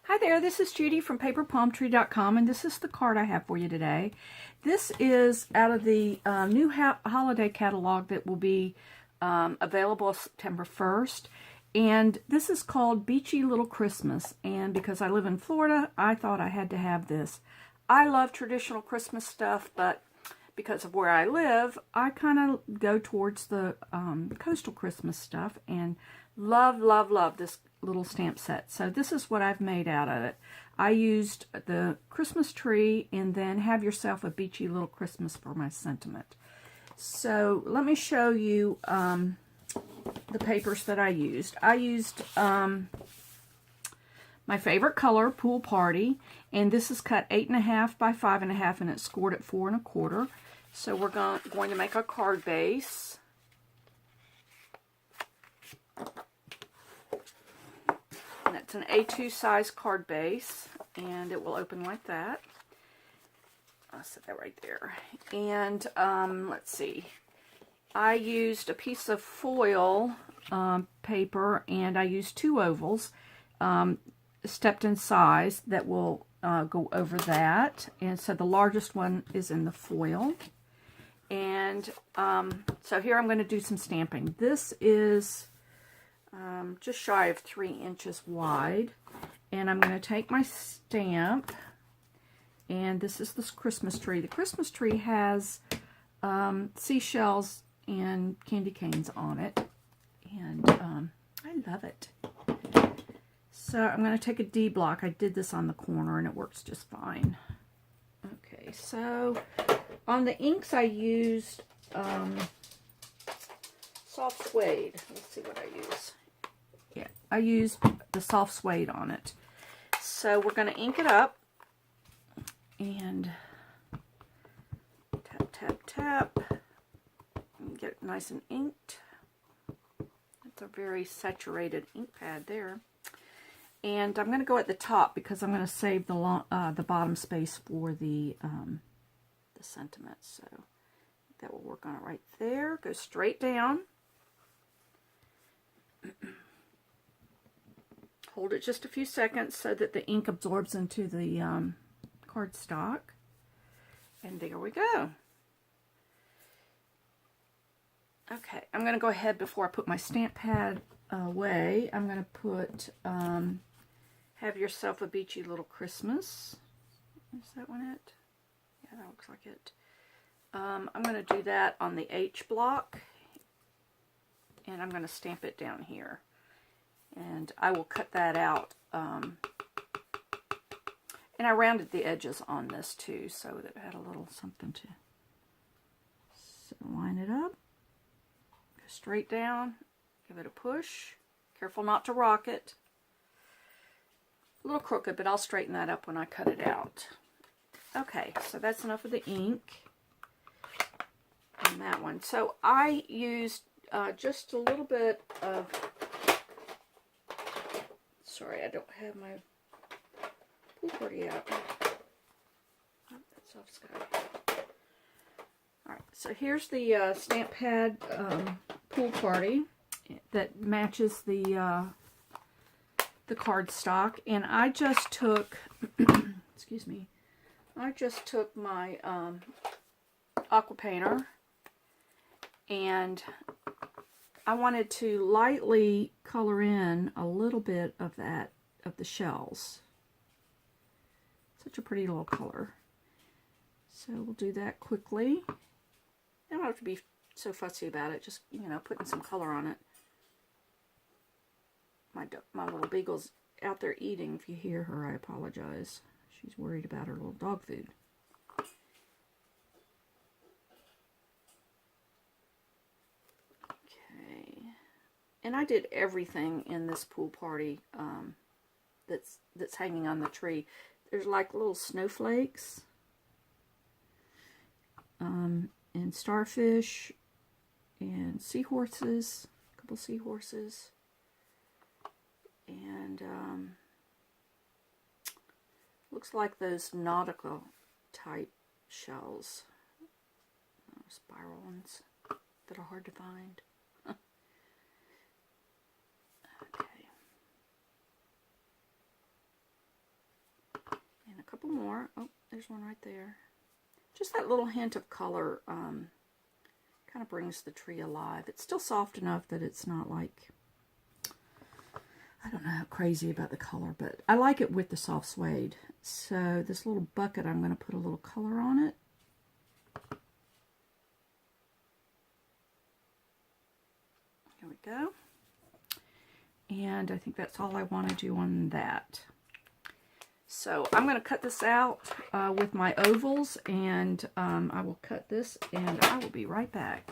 Hi there, this is Judy from paperpalmtree.com, and this is the card I have for you today. This is out of the new holiday catalog that will be available September 1st, and this is called Beachy Little Christmas, and because I live in Florida, I thought I had to have this. I love traditional Christmas stuff, but because of where I live, I kind of go towards the coastal Christmas stuff, and love this little stamp set. So this is what I've made out of it. I used the Christmas tree and then Have Yourself a Beachy Little Christmas for my sentiment. So let me show you the papers that I used. I used my favorite color, Pool Party, and this is cut 8.5 by 5.5 and it's scored at 4 1/4. So we're going to make a card base. And it's an A2 size card base, and it will open like that. I'll set that right there. And let's see. I used a piece of foil paper, and I used 2 ovals, stepped in size, that will go over that. And so the largest one is in the foil. And so here I'm going to do some stamping. This is just shy of 3 inches wide, and I'm going to take my stamp, and this is this Christmas tree. The Christmas tree has seashells and candy canes on it, and I love it. So I'm going to take a D block. I did this on the corner and it works just fine. Okay, so on the inks I used soft suede. Let's see what I use. Yeah, I used the soft suede on it. So we're going to ink it up and tap and get it nice and inked. It's a very saturated ink pad there. And I'm going to go at the top because I'm going to save the bottom space for the sentiment. So that will work on it right there. Go straight down. Hold it just a few seconds so that the ink absorbs into the cardstock. And there we go. Okay, I'm going to go ahead before I put my stamp pad away. I'm going to put Have Yourself a Beachy Little Christmas. Is that one it? Yeah, that looks like it. I'm going to do that on the H block. And I'm going to stamp it down here. And I will cut that out. And I rounded the edges on this too, so that it had a little something to line it up. Go straight down, give it a push. Careful not to rock it. A little crooked, but I'll straighten that up when I cut it out. Okay, so that's enough of the ink on that one. So I used just a little bit of, sorry, I don't have my Pool Party out. Oh, that's off Sky. Alright, so here's the stamp pad Pool Party that matches the cardstock, and I just took, excuse me, I just took my aqua painter, and I wanted to lightly color in a little bit of that, of the shells. Such a pretty little color. So we'll do that quickly. You don't have to be so fussy about it, just, you know, putting some color on it. My little beagle's out there eating. If you hear her, I apologize. She's worried about her little dog food. Okay. And I did everything in this Pool Party that's hanging on the tree. There's like little snowflakes and starfish and seahorses, a couple seahorses, and looks like those nautical type shells, spiral ones that are hard to find. Okay. there's one right there. Just that little hint of color kind of brings the tree alive. It's still soft enough that it's not like, I don't know how crazy about the color, but I like it with the soft suede. So this little bucket, I'm going to put a little color on it. Here we go. And I think that's all I want to do on that. So I'm going to cut this out with my ovals, and I will cut this, and I will be right back.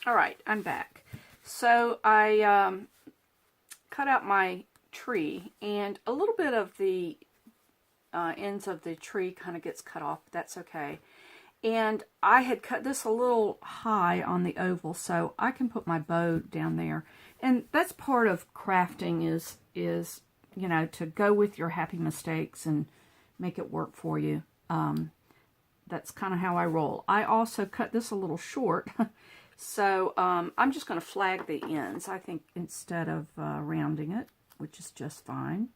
All right, I'm back. So I cut out my tree, and a little bit of the ends of the tree kind of gets cut off, but that's okay. And I had cut this a little high on the oval, so I can put my bow down there. And that's part of crafting is you know, to go with your happy mistakes and make it work for you. That's kind of how I roll. I also cut this a little short, so I'm just going to flag the ends, I think, instead of rounding it, which is just fine.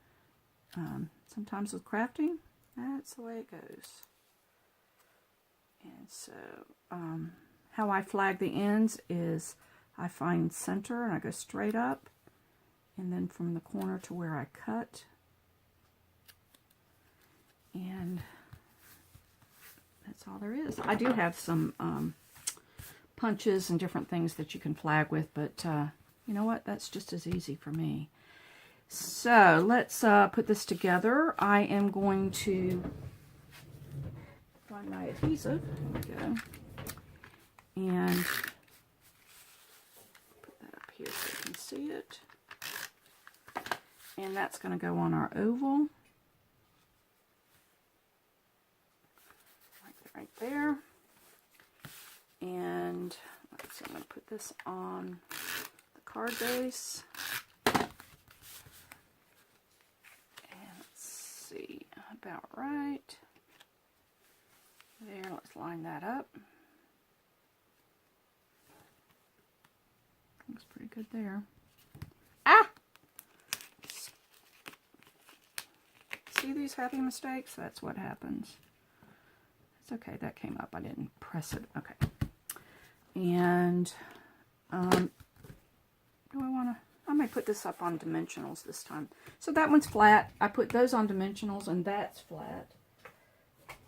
Sometimes with crafting, that's the way it goes. And so how I flag the ends is I find center and I go straight up, and then from the corner to where I cut, and that's all there is. I do have some punches and different things that you can flag with, but you know what, that's just as easy for me. So let's put this together. I am going to find my adhesive. There we go. And put that up here so you can see it. And that's going to go on our oval. Right there. And let's see, I'm going to put this on the card base. And let's see, about right. There, let's line that up. Looks pretty good there. Ah! See these happy mistakes? That's what happens. It's okay, that came up. I didn't press it. Okay. And do I want to... I might put this up on dimensionals this time. So that one's flat. I put those on dimensionals, and that's flat.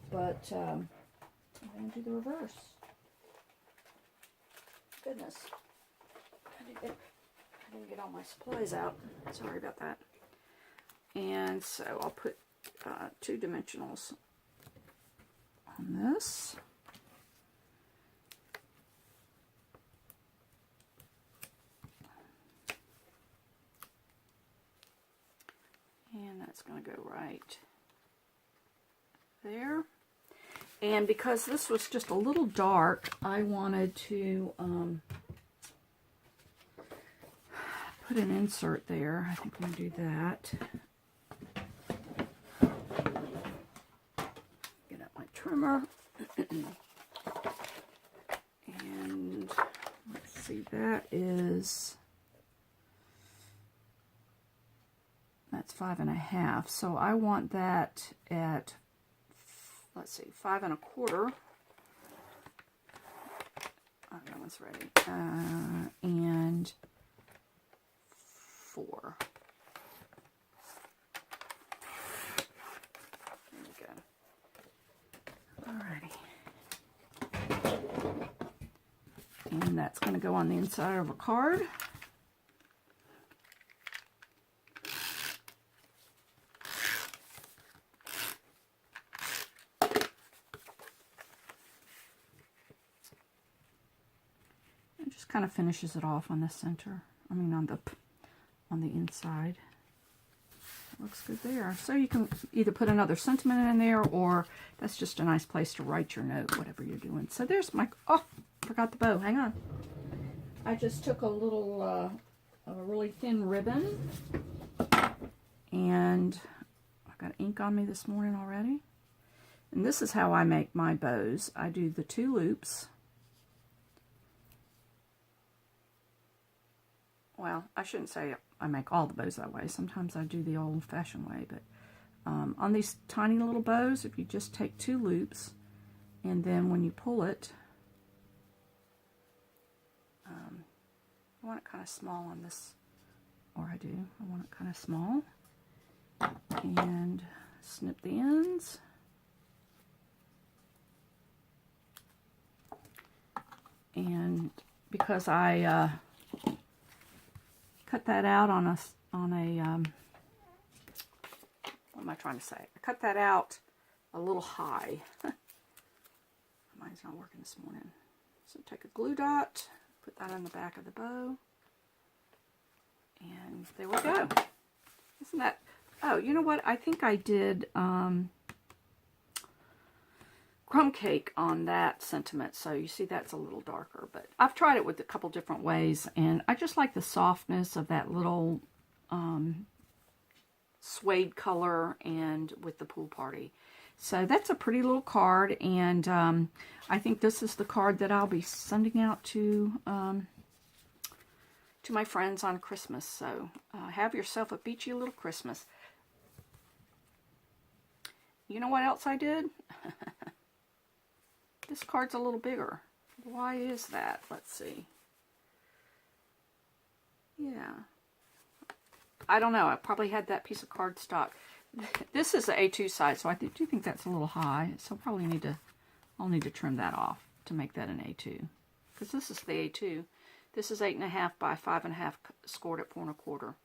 But I'm going to do the reverse. Goodness. I didn't get all my supplies out. Sorry about that. And so I'll put 2 dimensionals on this. And that's going to go right there. And because this was just a little dark, I wanted to put an insert there. I think I'm going to do that. Get out my trimmer. And let's see, that's 5 1/2. So I want that at, let's see, 5 1/4. Oh, that one's ready. And 4. There we go. Alrighty. And that's going to go on the inside of a card. Kind of finishes it off on the center. I mean on the inside. It looks good there. So you can either put another sentiment in there, or that's just a nice place to write your note, whatever you're doing. So there's my, oh, forgot the bow. Hang on. I just took a little, a really thin ribbon, and I got ink on me this morning already. And this is how I make my bows. I do the 2 loops. Well, I shouldn't say I make all the bows that way. Sometimes I do the old-fashioned way, but on these tiny little bows, if you just take 2 loops, and then when you pull it, I want it kind of small on this, or I do. I want it kind of small, and snip the ends. And because I cut that out on a what am I trying to say? I cut that out a little high. Mine's not working this morning. So take a glue dot, put that on the back of the bow, and there we go. Isn't that, oh, you know what? I think I did crumb cake on that sentiment, so you see that's a little darker, but I've tried it with a couple different ways, and I just like the softness of that little suede color and with the pool party. So that's a pretty little card, and I think this is the card that I'll be sending out to my friends on Christmas. So have yourself a Beachy Little Christmas. You know what else I did? This card's a little bigger. Why is that? Let's see. Yeah. I don't know. I probably had that piece of cardstock. This is the A2 size, so I do think that's a little high. So probably I'll need to trim that off to make that an A2. Because this is the A2. This is 8.5 by 5.5 scored at 4 1/4.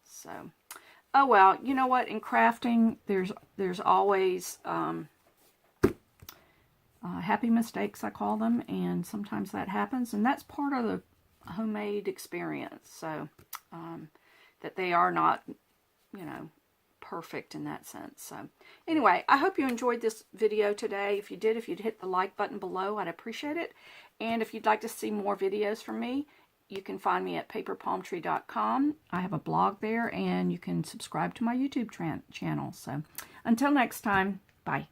So, oh well. You know what? In crafting, there's always happy mistakes, I call them, and sometimes that happens, and that's part of the homemade experience. So that they are not, you know, perfect in that sense. So anyway, I hope you enjoyed this video today. If you did, if you'd hit the like button below, I'd appreciate it. And if you'd like to see more videos from me, you can find me at paperpalmtree.com. I have a blog there, and you can subscribe to my YouTube channel. So until next time, bye.